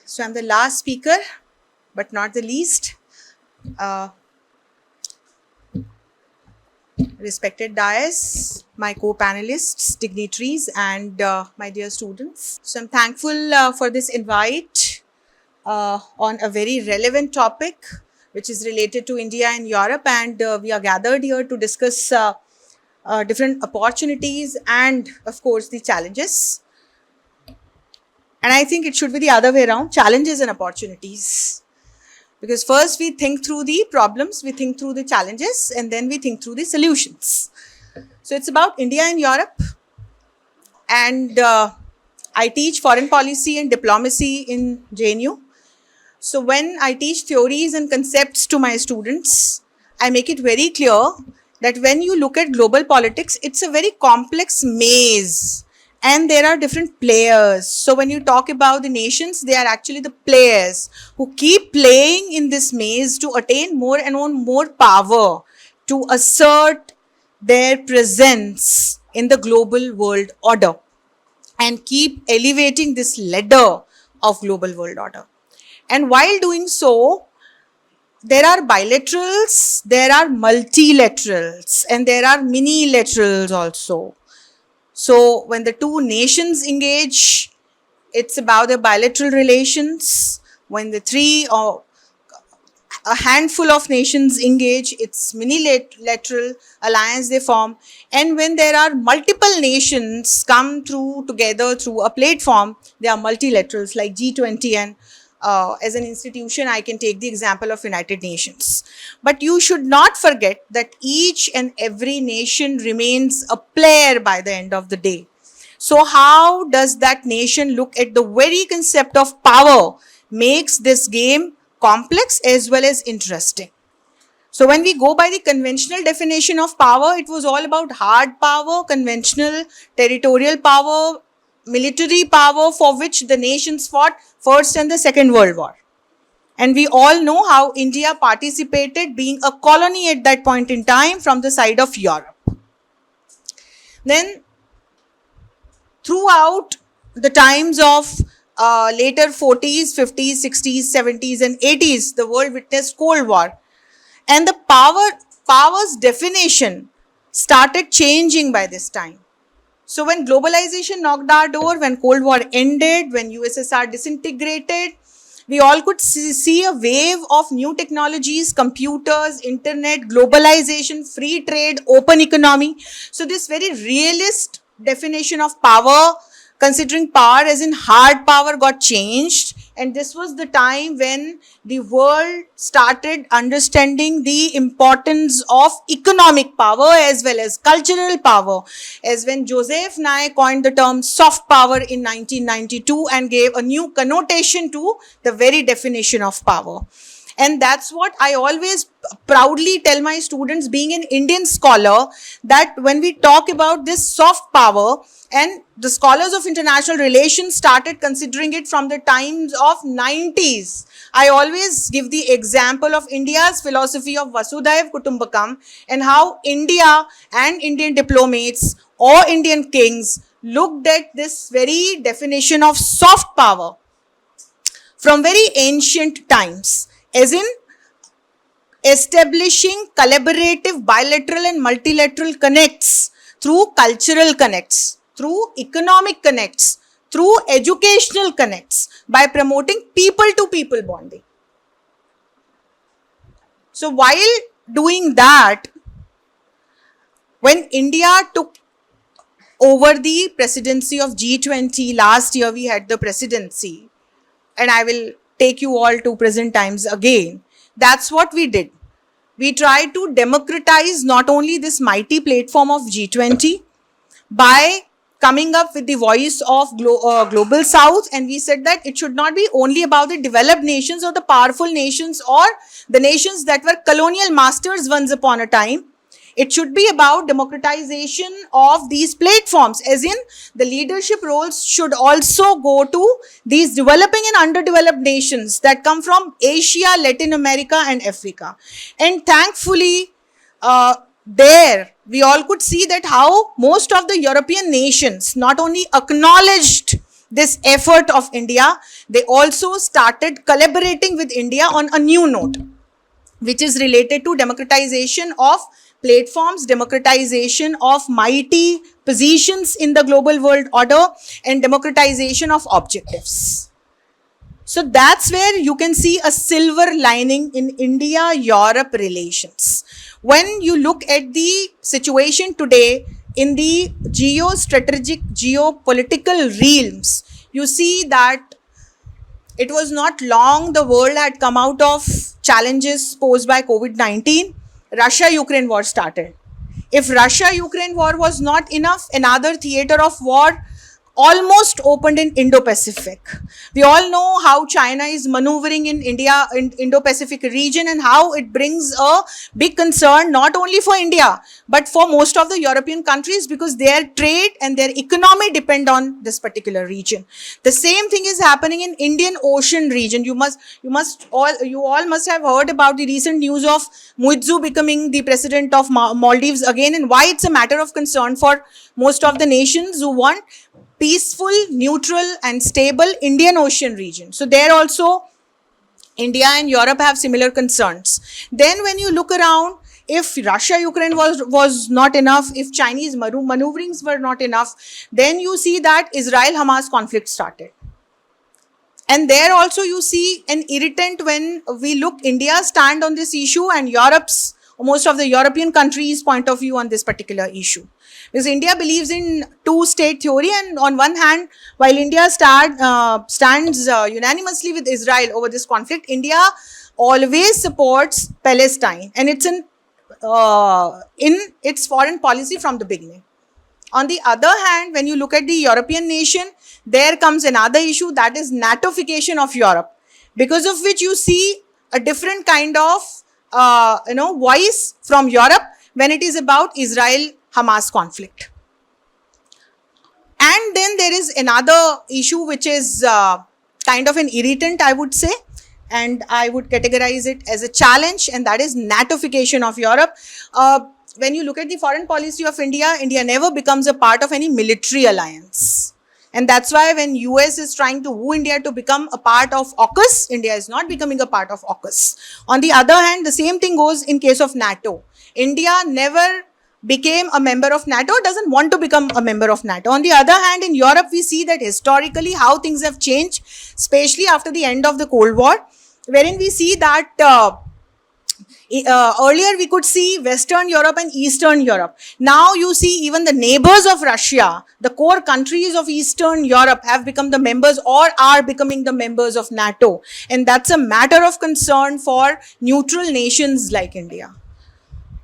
So I'm the last speaker, but not the least. Uh, Respected dais, my co-panelists, dignitaries, and my dear students. So I'm thankful for this invite on a very relevant topic, which is related to India and Europe, and we are gathered here to discuss different opportunities and, of course, the challenges. And I think it should be the other way around, challenges and opportunities. Because first we think through the problems, we think through the challenges, and then we think through the solutions. So it's about India and Europe. And I teach foreign policy and diplomacy in JNU. So when I teach theories and concepts to my students, I make it very clear that when you look at global politics, it's a very complex maze and there are different players. So when you talk about the nations, they are actually the players who keep playing in this maze to attain more and more power, to assert their presence in the global world order and keep elevating this ladder of global world order. And while doing so, there are bilaterals, there are multilaterals, and there are minilaterals also. So when the two nations engage, it's about the bilateral relations. When the three or a handful of nations engage, it's minilateral alliance they form. And when there are multiple nations come through together through a platform, they are multilaterals like G20 and as an institution, I can take the example of United Nations. But you should not forget that each and every nation remains a player by the end of the day. So how does that nation look at the very concept of power makes this game complex as well as interesting. So when we go by the conventional definition of power, it was all about hard power, conventional territorial power, military power for which the nations fought First and the Second World War. And we all know how India participated being a colony at that point in time from the side of Europe. Then throughout the times of later 40s, 50s, 60s, 70s and 80s, the world witnessed Cold War. And the power's definition started changing by this time. So when globalization knocked our door, when Cold War ended, when USSR disintegrated, we all could see a wave of new technologies, computers, internet, globalization, free trade, open economy. So this very realist definition of power, considering power as in hard power, got changed. And this was the time when the world started understanding the importance of economic power as well as cultural power, as when Joseph Nye coined the term soft power in 1992 and gave a new connotation to the very definition of power. And that's what I always proudly tell my students, being an Indian scholar, that when we talk about this soft power, and the scholars of international relations started considering it from the times of 90s. I always give the example of India's philosophy of Vasudhaiva Kutumbakam and how India and Indian diplomats or Indian kings looked at this very definition of soft power from very ancient times, as in establishing collaborative bilateral and multilateral connects through cultural connects, through economic connects, through educational connects, by promoting people-to-people bonding. So while doing that, when India took over the presidency of G20, last year we had the presidency, and I will take you all to present times again. That's what we did. We tried to democratize not only this mighty platform of G20 by coming up with the voice of Global South, and we said that it should not be only about the developed nations or the powerful nations or the nations that were colonial masters once upon a time. It should be about democratization of these platforms, as in the leadership roles should also go to these developing and underdeveloped nations that come from Asia, Latin America and Africa. And thankfully, there we all could see that how most of the European nations not only acknowledged this effort of India, they also started collaborating with India on a new note, which is related to democratization of platforms, democratization of mighty positions in the global world order, and democratization of objectives. So that's where you can see a silver lining in India-Europe relations. When you look at the situation today in the geostrategic, geopolitical realms, you see that it was not long the world had come out of challenges posed by COVID-19. Russia-Ukraine war started. If Russia-Ukraine war was not enough, another theater of war almost opened in Indo-Pacific. We all know how China is maneuvering in India, in Indo-Pacific region, and how it brings a big concern not only for India, but for most of the European countries, because their trade and their economy depend on this particular region. The same thing is happening in Indian Ocean region. You all must have heard about the recent news of Muizzu becoming the president of Maldives again, and why it's a matter of concern for most of the nations who want peaceful, neutral and stable Indian Ocean region. So there also India and Europe have similar concerns. Then when you look around, if Russia-Ukraine was not enough, if Chinese maneuverings were not enough, then you see that Israel-Hamas conflict started. And there also you see an irritant when we look India's stand on this issue and Europe's, most of the European countries' point of view on this particular issue. Because India believes in two-state theory, and on one hand, while India stands unanimously with Israel over this conflict, India always supports Palestine, and it's in its foreign policy from the beginning. On the other hand, when you look at the European nation, there comes another issue, that is NATOification of Europe, because of which you see a different kind of voice from Europe when it is about Israel-Hamas conflict. And then there is another issue which is kind of an irritant, I would say, and I would categorize it as a challenge, and that is NATOification of Europe. When you look at the foreign policy of India, India never becomes a part of any military alliance. And that's why when US is trying to woo India to become a part of AUKUS, India is not becoming a part of AUKUS. On the other hand, the same thing goes in case of NATO. India never became a member of NATO, doesn't want to become a member of NATO. On the other hand, in Europe, we see that historically how things have changed, especially after the end of the Cold War, wherein we see that earlier we could see Western Europe and Eastern Europe. Now you see even the neighbors of Russia, the core countries of Eastern Europe have become the members or are becoming the members of NATO. And that's a matter of concern for neutral nations like India.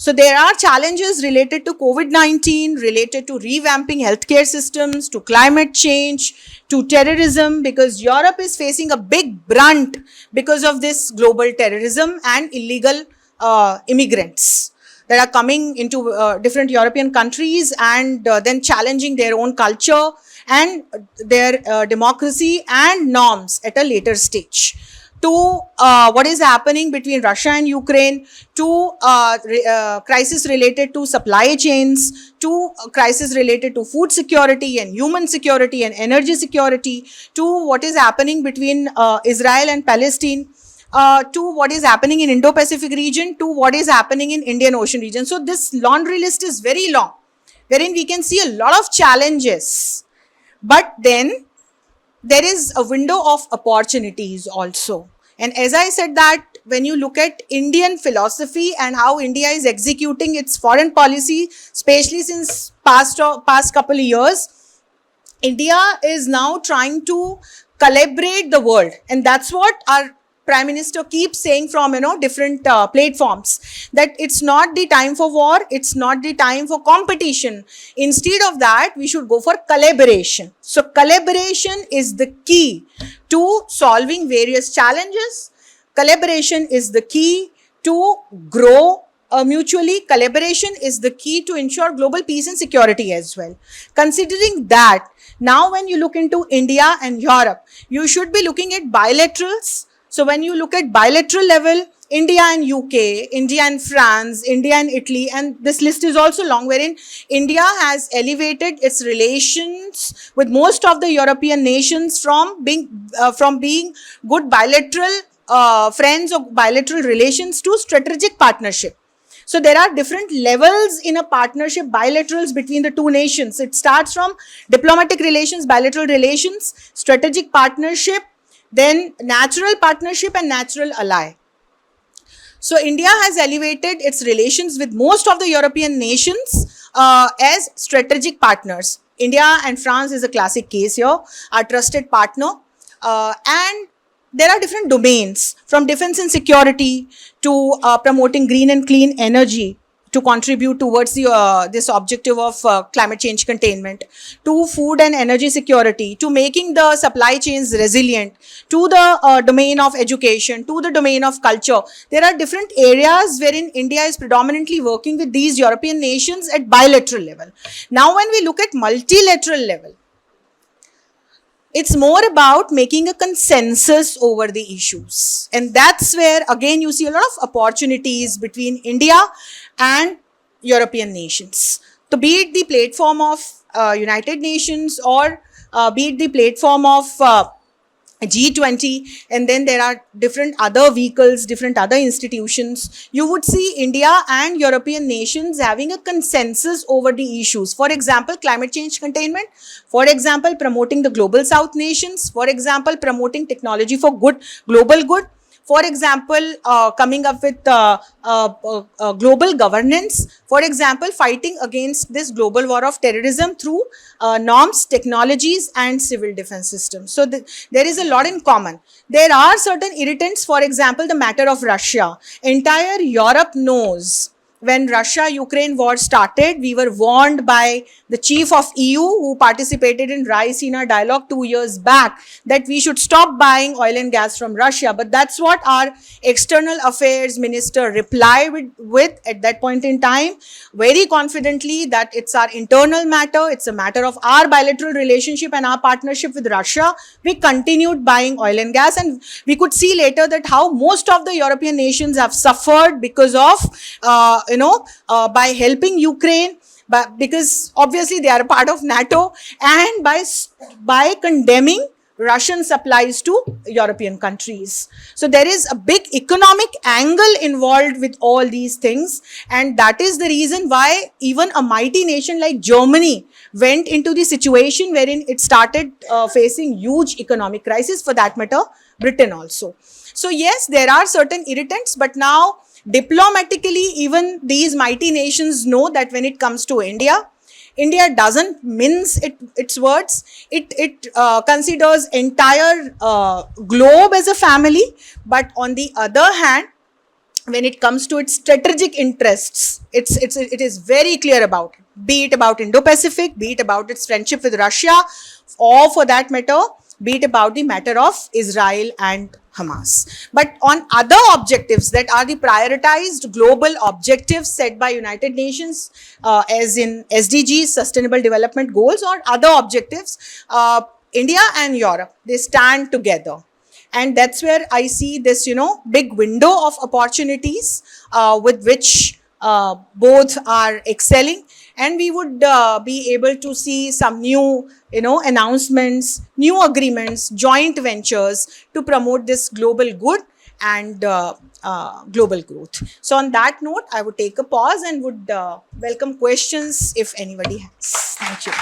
So there are challenges related to COVID-19, related to revamping healthcare systems, to climate change, to terrorism, because Europe is facing a big brunt because of this global terrorism and illegal immigrants that are coming into different European countries and then challenging their own culture and their democracy and norms at a later stage. To what is happening between Russia and Ukraine, to crisis related to supply chains, to crisis related to food security and human security and energy security, to what is happening between Israel and Palestine, to what is happening in Indo-Pacific region, to what is happening in Indian Ocean region. So this laundry list is very long, wherein we can see a lot of challenges. But then there is a window of opportunities also. And as I said that when you look at Indian philosophy and how India is executing its foreign policy, especially since past couple of years, India is now trying to calibrate the world. And that's what our Prime Minister keeps saying from, different platforms, that it's not the time for war, it's not the time for competition. Instead of that, we should go for collaboration. So collaboration is the key to solving various challenges. Collaboration is the key to grow mutually. Collaboration is the key to ensure global peace and security as well. Considering that, now when you look into India and Europe, you should be looking at bilaterals. So when you look at bilateral level, India and UK, India and France, India and Italy, and this list is also long, wherein India has elevated its relations with most of the European nations from being good bilateral friends or bilateral relations to strategic partnership. So there are different levels in a partnership, bilaterals between the two nations. It starts from diplomatic relations, bilateral relations, strategic partnership, then natural partnership and natural ally. So India has elevated its relations with most of the European nations as strategic partners. India and France is a classic case here, our trusted partner. And there are different domains, from defense and security to promoting green and clean energy to contribute towards this objective of climate change containment, to food and energy security, to making the supply chains resilient, to the domain of education, to the domain of culture. There are different areas wherein India is predominantly working with these European nations at bilateral level. Now, when we look at multilateral level, it's more about making a consensus over the issues. And that's where, again, you see a lot of opportunities between India and European nations. So be it the platform of United Nations or be it the platform of G20, and then there are different other vehicles, different other institutions, you would see India and European nations having a consensus over the issues. For example, climate change containment, for example, promoting the global South nations, for example, promoting technology for good, global good, for example, coming up with global governance, for example, fighting against this global war of terrorism through norms, technologies and civil defense systems. So there is a lot in common. There are certain irritants, for example, the matter of Russia. Entire Europe knows when Russia-Ukraine war started, we were warned by the chief of EU who participated in Raisina dialogue 2 years back that we should stop buying oil and gas from Russia. But that's what our external affairs minister replied with at that point in time, very confidently, that it's our internal matter, it's a matter of our bilateral relationship and our partnership with Russia. We continued buying oil and gas, and we could see later that how most of the European nations have suffered because of by helping Ukraine, but because obviously they are a part of NATO, and by condemning Russian supplies to European countries. So there is a big economic angle involved with all these things, and that is the reason why even a mighty nation like Germany went into the situation wherein it started facing huge economic crisis, for that matter, Britain also. So yes, there are certain irritants, but now diplomatically, even these mighty nations know that when it comes to India, India doesn't mince its words. It considers entire globe as a family, but on the other hand, when it comes to its strategic interests, it is very clear about it. Be it about Indo-Pacific, be it about its friendship with Russia, or for that matter, be it about the matter of Israel and Hamas. But on other objectives that are the prioritized global objectives set by United Nations, as in SDGs, Sustainable Development Goals, or other objectives, India and Europe, they stand together. And that's where I see this, big window of opportunities with which both are excelling. And we would be able to see some new, announcements, new agreements, joint ventures to promote this global good and global growth. So on that note, I would take a pause and would welcome questions if anybody has. Thank you.